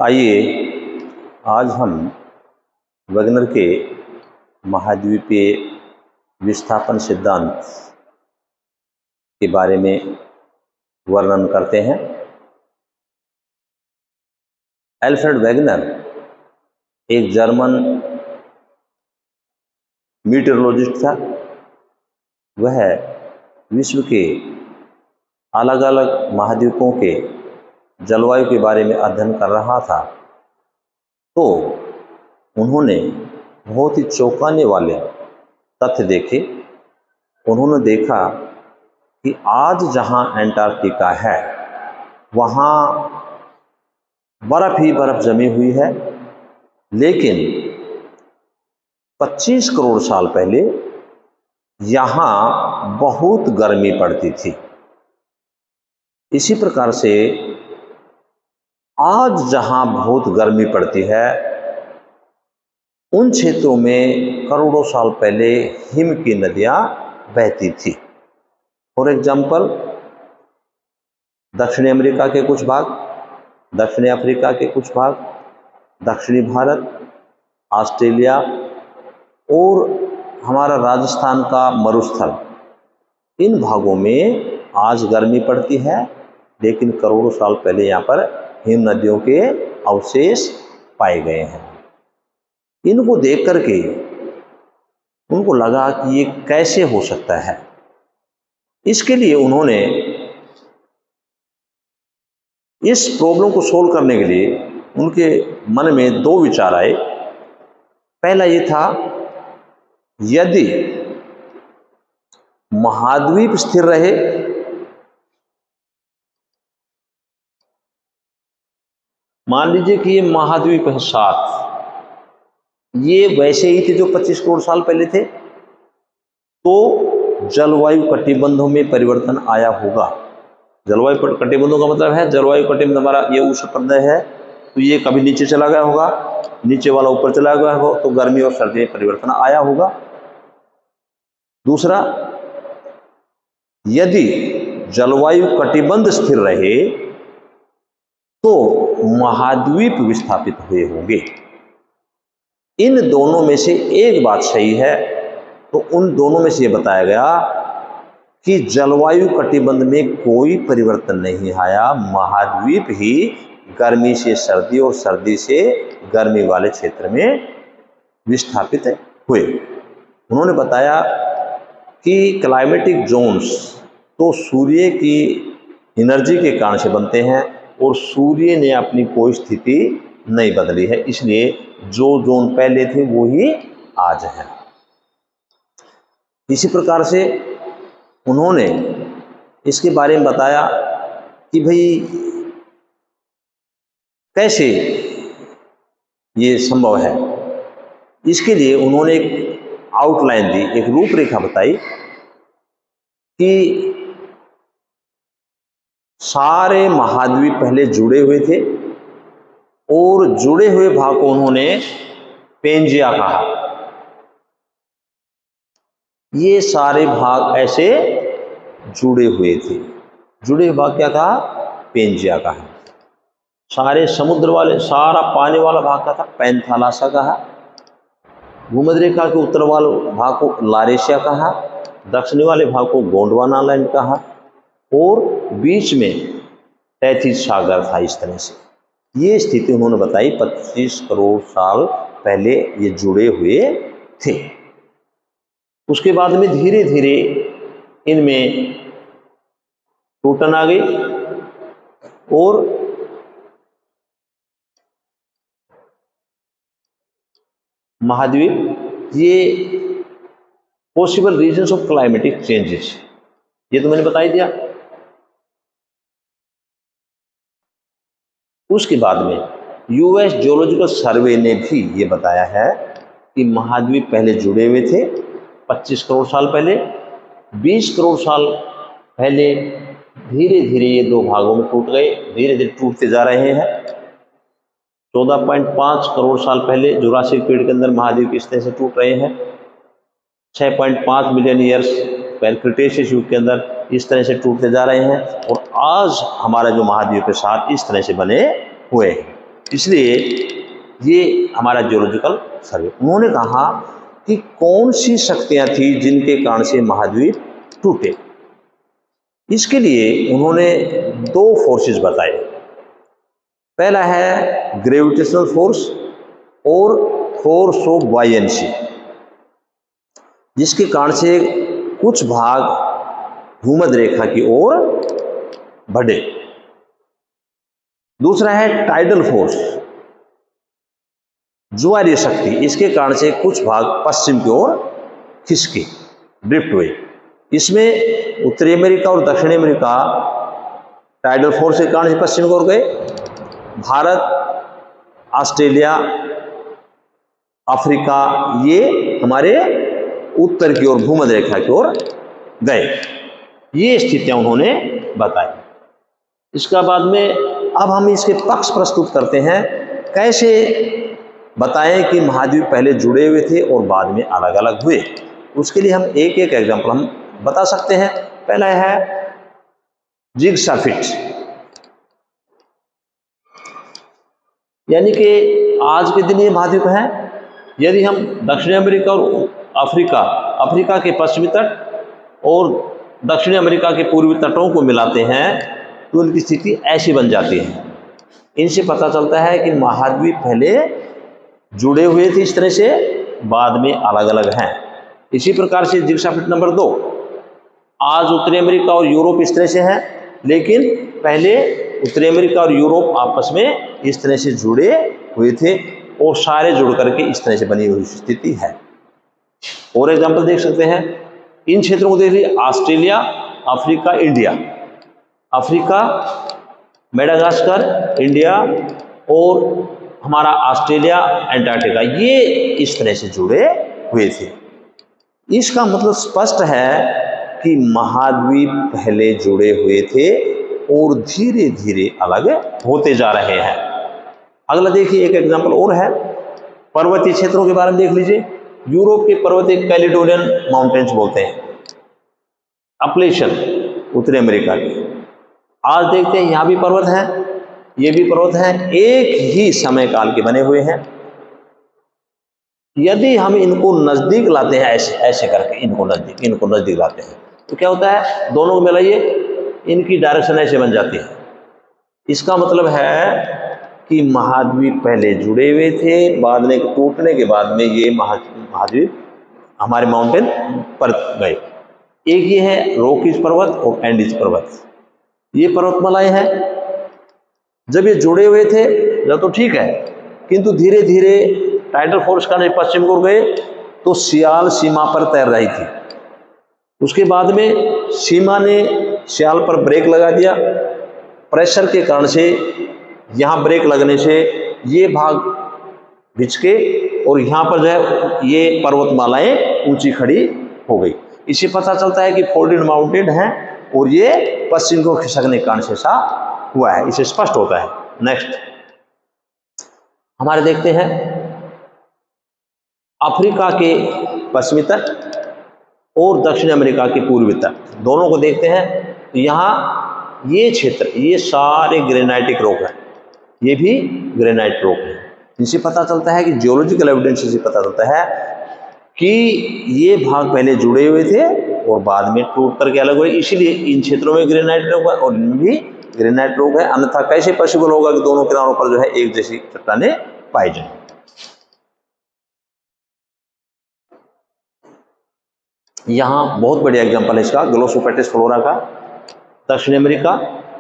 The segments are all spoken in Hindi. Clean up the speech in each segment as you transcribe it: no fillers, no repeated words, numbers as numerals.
आइए आज हम वैगनर के महाद्वीपीय विस्थापन सिद्धांत के बारे में वर्णन करते हैं। एल्फ्रेड वैगनर एक जर्मन मीटरोलॉजिस्ट था। वह विश्व के अलग अलग महाद्वीपों के जलवायु के बारे में अध्ययन कर रहा था, तो उन्होंने बहुत ही चौंकाने वाले तथ्य देखे। उन्होंने देखा कि आज जहां एंटार्क्टिका है वहां बर्फ ही बर्फ जमी हुई है, लेकिन 25 करोड़ साल पहले यहाँ बहुत गर्मी पड़ती थी। इसी प्रकार से आज जहाँ बहुत गर्मी पड़ती है, उन क्षेत्रों में करोड़ों साल पहले हिम की नदियाँ बहती थी। फॉर एग्जाम्पल, दक्षिणी अमेरिका के कुछ भाग, दक्षिणी अफ्रीका के कुछ भाग, दक्षिणी भारत, ऑस्ट्रेलिया और हमारा राजस्थान का मरुस्थल, इन भागों में आज गर्मी पड़ती है, लेकिन करोड़ों साल पहले यहाँ पर हिम नदियों के अवशेष पाए गए हैं। इनको देख करके उनको लगा कि ये कैसे हो सकता है। इसके लिए उन्होंने इस प्रॉब्लम को सोल्व करने के लिए उनके मन में दो विचार आए। पहला ये था, यदि महाद्वीप स्थिर रहे मान लीजिए कि ये महाद्वीप है 7, ये वैसे ही थे जो 25 करोड़ साल पहले थे, तो जलवायु कटिबंधों में परिवर्तन आया होगा। जलवायु कटिबंधों का मतलब है जलवायु कटिबंध हमारा ये उष्णप्रदेश है, तो ये कभी नीचे चला गया होगा, नीचे वाला ऊपर चला गया होगा, तो गर्मी और सर्दी में परिवर्तन आया होगा। दूसरा, यदि जलवायु कटिबंध स्थिर रहे तो महाद्वीप विस्थापित हुए होंगे। इन दोनों में से एक बात सही है, तो उन दोनों में से ये बताया गया कि जलवायु कटिबंध में कोई परिवर्तन नहीं आया, महाद्वीप ही गर्मी से सर्दी और सर्दी से गर्मी वाले क्षेत्र में विस्थापित हुए। उन्होंने बताया कि क्लाइमेटिक जोन्स तो सूर्य की एनर्जी के कारण से बनते हैं और सूर्य ने अपनी कोई स्थिति नहीं बदली है, इसलिए जो जोन पहले थे वो ही आज है। इसी प्रकार से उन्होंने इसके बारे में बताया कि भाई कैसे ये संभव है। इसके लिए उन्होंने एक आउटलाइन दी, एक रूपरेखा बताई कि सारे महाद्वीप पहले जुड़े हुए थे और जुड़े हुए भाग को उन्होंने पेंजिया कहा। ये सारे भाग ऐसे जुड़े हुए थे। जुड़े हुए भाग क्या कहा? पेंजिया कहा। सारे समुद्र वाले, सारा पानी वाला भाग का था पैंथालासा कहा। भूमध्य रेखा के उत्तर वाले भाग को लारेशिया कहा, दक्षिणी वाले भाग को गोंडवाना लैंड कहा, और बीच में तैथिस सागर था। इस तरह से ये स्थिति उन्होंने बताई। 25 करोड़ साल पहले ये जुड़े हुए थे। उसके बाद में धीरे धीरे इनमें टूटन आ गई और महाद्वीप, ये possible reasons of climatic changes, ये तो मैंने बता ही दिया। उसके बाद में यूएस जियोलॉजिकल सर्वे ने भी ये बताया है कि महाद्वीप पहले जुड़े हुए थे 25 करोड़ साल पहले। 20 करोड़ साल पहले धीरे धीरे ये दो भागों में टूट गए, धीरे धीरे टूटते जा रहे हैं। 14.5 करोड़ साल पहले जुरासिक पीरियड के अंदर महाद्वीप इस तरह से टूट रहे हैं। 6.5 मिलियन ईयर्स पहले क्रिटेशियस युग के अंदर इस तरह से टूटते जा रहे हैं, और आज हमारा जो महाद्वीप है 7 इस तरह से बने हुए हैं। इसलिए ये हमारा जियोलॉजिकल सर्वे। उन्होंने कहा कि कौन सी शक्तियां थी जिनके कारण से महाद्वीप टूटे। इसके लिए उन्होंने दो फोर्सेस बताए। पहला है ग्रेविटेशनल फोर्स और फोर्स ऑफ बायनेंसी, जिसके कारण से कुछ भाग भूमध्य रेखा की ओर बढ़े। दूसरा है टाइडल फोर्स, ज्वारीय शक्ति, इसके कारण से कुछ भाग पश्चिम की ओर खिसके, ड्रिफ्ट हुए। इसमें उत्तरी अमेरिका और दक्षिणी अमेरिका टाइडल फोर्स के कारण से पश्चिम की ओर गए। भारत, ऑस्ट्रेलिया, अफ्रीका ये हमारे उत्तर की ओर भूमध्य रेखा की ओर गए। ये स्थितियां उन्होंने बताई। इसका बाद में अब हम इसके पक्ष प्रस्तुत करते हैं, कैसे बताएं कि महाद्वीप पहले जुड़े हुए थे और बाद में अलग अलग हुए। उसके लिए हम एक एक एग्जाम्पल हम बता सकते हैं। पहला है जिग्सा फिट, यानी कि आज के दिन ये महाद्वीप है। यदि हम दक्षिण अमेरिका और अफ्रीका के पश्चिमी तट और दक्षिण अमेरिका के पूर्वी तटों को मिलाते हैं तो उनकी स्थिति ऐसी बन जाती है। इनसे पता चलता है कि महाद्वीप पहले जुड़े हुए थे इस तरह से, बाद में अलग अलग हैं। इसी प्रकार से जिग्सा फिट नंबर 2, आज उत्तरी अमेरिका और यूरोप इस तरह से हैं, लेकिन पहले उत्तरी अमेरिका और यूरोप आपस में इस तरह से जुड़े हुए थे और सारे जुड़ करके इस तरह से बनी हुई स्थिति है। और एग्जाम्पल देख सकते हैं, इन क्षेत्रों को देख लीजिए, Australia, Africa, India, Africa, Madagascar, India और हमारा ऑस्ट्रेलिया, अंटार्कटिका, ये इस तरह से जुड़े हुए थे। इसका मतलब स्पष्ट है कि महाद्वीप पहले जुड़े हुए थे और धीरे धीरे अलग होते जा रहे हैं। अगला देखिए, एक एग्जांपल और है, पर्वतीय क्षेत्रों के बारे में देख लीजिए। यूरोप के पर्वत कैलिडोनियन माउंटेन्स बोलते हैं, अपलेशन उत्तरी अमेरिका के। आज देखते हैं यहाँ भी पर्वत हैं, ये भी पर्वत हैं, एक ही समय काल के बने हुए हैं। यदि हम इनको नजदीक लाते हैं, ऐसे ऐसे करके इनको नजदीक लाते हैं, तो क्या होता है, दोनों को मिलाइए, इनकी डायरेक्शन ऐसे बन जाती है। इसका मतलब है कि महाद्वीप पहले जुड़े हुए थे, बाद में टूटने के बाद में ये महाद्वीप हमारे माउंटेन पर गए। एक ये है रॉकीज पर्वत और एंडीज पर्वत, ये पर्वतमालाएं हैं। जब ये जुड़े हुए थे जब तो ठीक है, किंतु धीरे धीरे टाइडल फोर्स का पश्चिम को गए तो सियाल सीमा पर तैर रही थी। उसके बाद में सीमा ने सियाल पर ब्रेक लगा दिया, प्रेशर के कारण से यहाँ ब्रेक लगने से ये भाग भिचके और यहाँ पर जो है ये पर्वतमालाएं ऊंची खड़ी हो गई। इससे पता चलता है कि फोल्डेड माउंटेन है और ये पश्चिम को खिसकने के कारण से ऐसा हुआ है, इसे स्पष्ट होता है। नेक्स्ट हमारे देखते हैं अफ्रीका के पश्चिमी तट और दक्षिण अमेरिका के पूर्वी तट, दोनों को देखते हैं। तो यहाँ ये क्षेत्र, ये सारे ग्रेनाइटिक रॉक हैं, ये भी ग्रेनाइट रॉक है। इनसे पता चलता है कि जियोलॉजिकल एविडेंस से पता चलता है कि ये भाग पहले जुड़े हुए थे और बाद में टूट करके अलग हुए। इसीलिए इन क्षेत्रों में ग्रेनाइट रॉक है और इनमें भी ग्रेनाइट रॉक है, अन्यथा कैसे पॉसिबल होगा कि दोनों किनारों पर जो है एक जैसी चट्टानें पाई जाए। यहाँ बहुत बढ़िया एग्जांपल है इसका, ग्लोसोपेटिस फ्लोरा का। दक्षिण America,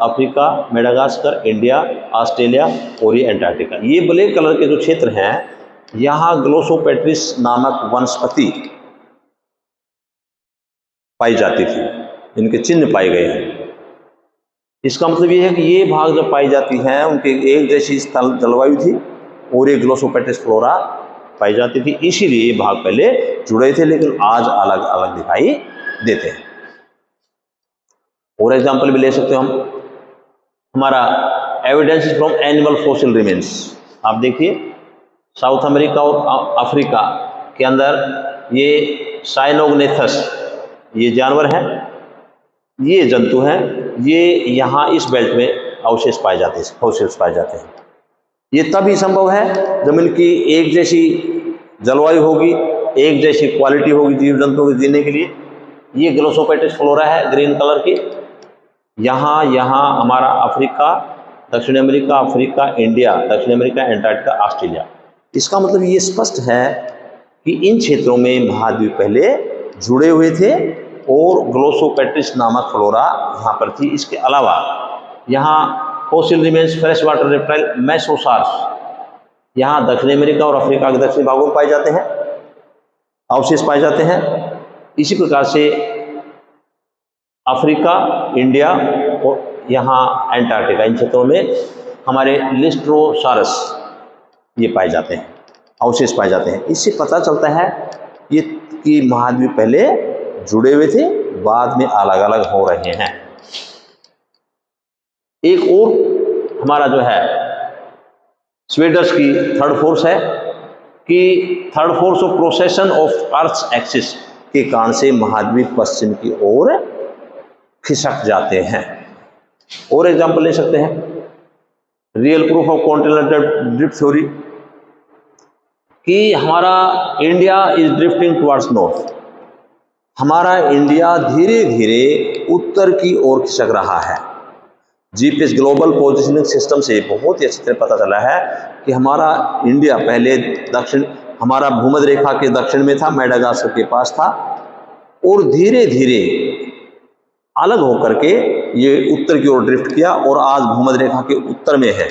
Africa, Madagascar, India, Australia और ये अंटार्कटिका, ये ब्लैक कलर के जो क्षेत्र हैं, यहाँ ग्लोसोपेट्रिस नामक वनस्पति पाई जाती थी, इनके चिन्ह पाए गए हैं। इसका मतलब ये है कि ये भाग जब पाई जाती हैं उनके एक जैसी स्थल जलवायु थी और ये ग्लोसोपेट्रिस फ्लोरा पाई जाती थी, इसीलिए ये भाग पहले जुड़े थे लेकिन आज अलग अलग दिखाई देते हैं। और एग्जाम्पल भी ले सकते हो हम, हमारा evidence from animal fossil remains. आप देखिए साउथ अमेरिका और अफ्रीका के अंदर ये साइनोग्नेथस, ये जानवर है, ये जंतु हैं, ये यहाँ इस बेल्ट में अवशेष पाए जाते हैं, फॉसिल्स पाए जाते हैं। ये तभी संभव है जब इनकी एक जैसी जलवायु होगी, एक जैसी क्वालिटी होगी जीव जंतुओं के जीने के लिए। ये ग्लोसोपेटिस फ्लोरा है ग्रीन कलर की। यहाँ हमारा अफ्रीका, दक्षिण अमेरिका, अफ्रीका, इंडिया, दक्षिण अमेरिका, एंटार्क्टिका, ऑस्ट्रेलिया। इसका मतलब ये स्पष्ट है कि इन क्षेत्रों में महाद्वीप पहले जुड़े हुए थे और ग्लोसोपेट्रिस नामक फ्लोरा यहाँ पर थी। इसके अलावा यहाँ fossil remains fresh water reptile mesosaurs यहाँ दक्षिण अमेरिका और अफ्रीका के दक्षिणी भागों में पाए जाते हैं, अवशेष पाए जाते हैं। इसी प्रकार से अफ्रीका, इंडिया और यहाँ एंटार्क्टिका, इन क्षेत्रों में हमारे लिस्ट्रोसारस ये पाए जाते हैं, अवशेष पाए जाते हैं। इससे पता चलता है ये कि महाद्वीप पहले जुड़े हुए थे, बाद में अलग अलग हो रहे हैं। एक और हमारा जो है स्वीडर्स की थर्ड फोर्स है कि third force of precession of earth axis के कारण से महाद्वीप पश्चिम की ओर खिसक जाते हैं। और एग्जांपल ले सकते हैं, real proof of continental drift theory कि हमारा India is drifting towards north. हमारा इंडिया धीरे धीरे उत्तर की ओर खिसक रहा है। जीपीएस ग्लोबल पोजिशनिंग सिस्टम से बहुत ही अच्छी तरह पता चला है कि हमारा इंडिया पहले हमारा भूमध्य रेखा के दक्षिण में था, मेडागास्कर के पास था, और धीरे धीरे अलग होकर के ये उत्तर की ओर ड्रिफ्ट किया और आज भूमध्य रेखा के उत्तर में है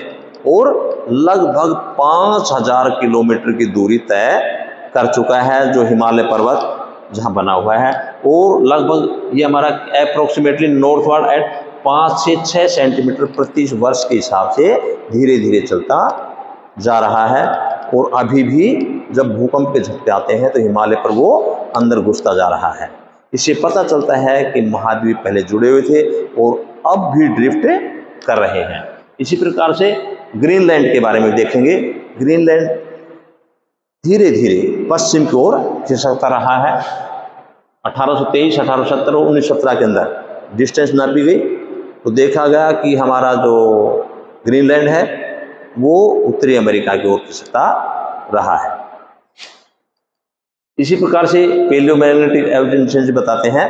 और लगभग 5000 किलोमीटर की दूरी तय कर चुका है, जो हिमालय पर्वत जहां बना हुआ है। और लगभग ये हमारा अप्रोक्सीमेटली नॉर्थवर्ड एट 5 से 6 सेंटीमीटर प्रति वर्ष के हिसाब से धीरे धीरे चलता जा रहा है। और अभी भी जब भूकंप के झटके आते हैं तो हिमालय पर वो अंदर घुसता जा रहा है। इससे पता चलता है कि महाद्वीप पहले जुड़े हुए थे और अब भी ड्रिफ्ट कर रहे हैं। इसी प्रकार से ग्रीनलैंड के बारे में देखेंगे। ग्रीनलैंड धीरे धीरे पश्चिम की ओर खिसकता रहा है। 1823, 1870 और 1917 के अंदर डिस्टेंस नापी गई तो देखा गया कि हमारा जो ग्रीनलैंड है वो उत्तरी अमेरिका की ओर खिसकता रहा है। इसी प्रकार से पेलियोमैग्नेटिक एविडेंस बताते हैं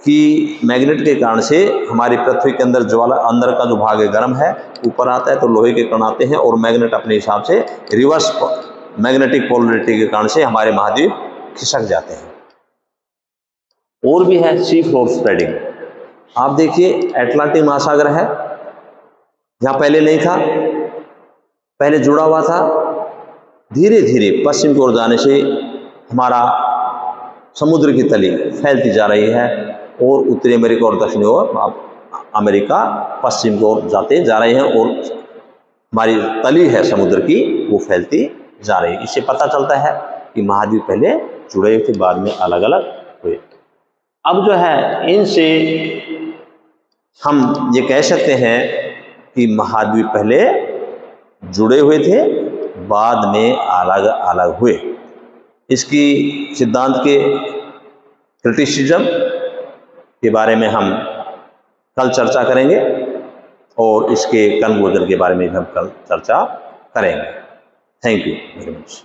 कि मैग्नेट के कारण से हमारी पृथ्वी के अंदर ज्वाला अंदर का जो भाग है गर्म है, ऊपर आता है तो लोहे के कण आते हैं और मैग्नेट अपने हिसाब से रिवर्स मैग्नेटिक पोलरिटी के कारण से हमारे महाद्वीप खिसक जाते हैं। और भी है सी फ्लोर स्प्रेडिंग। आप देखिए अटलांटिक महासागर है, जहाँ पहले नहीं था, पहले जुड़ा हुआ था, धीरे धीरे पश्चिम की ओर जाने से हमारा समुद्र की तली फैलती जा रही है और उत्तरी अमेरिका और दक्षिणी ओर अमेरिका पश्चिम की ओर जाते जा रहे हैं और हमारी तली है समुद्र की वो फैलती जा रही है। इससे पता चलता है कि महाद्वीप पहले जुड़े हुए थे, बाद में अलग अलग हुए। अब जो है इनसे हम ये कह सकते हैं कि महाद्वीप पहले जुड़े हुए थे, बाद में अलग अलग हुए। इसकी सिद्धांत के क्रिटिसिज्म के बारे में हम कल चर्चा करेंगे और इसके कंक्लूजन के बारे में भी हम कल चर्चा करेंगे। Thank you very much.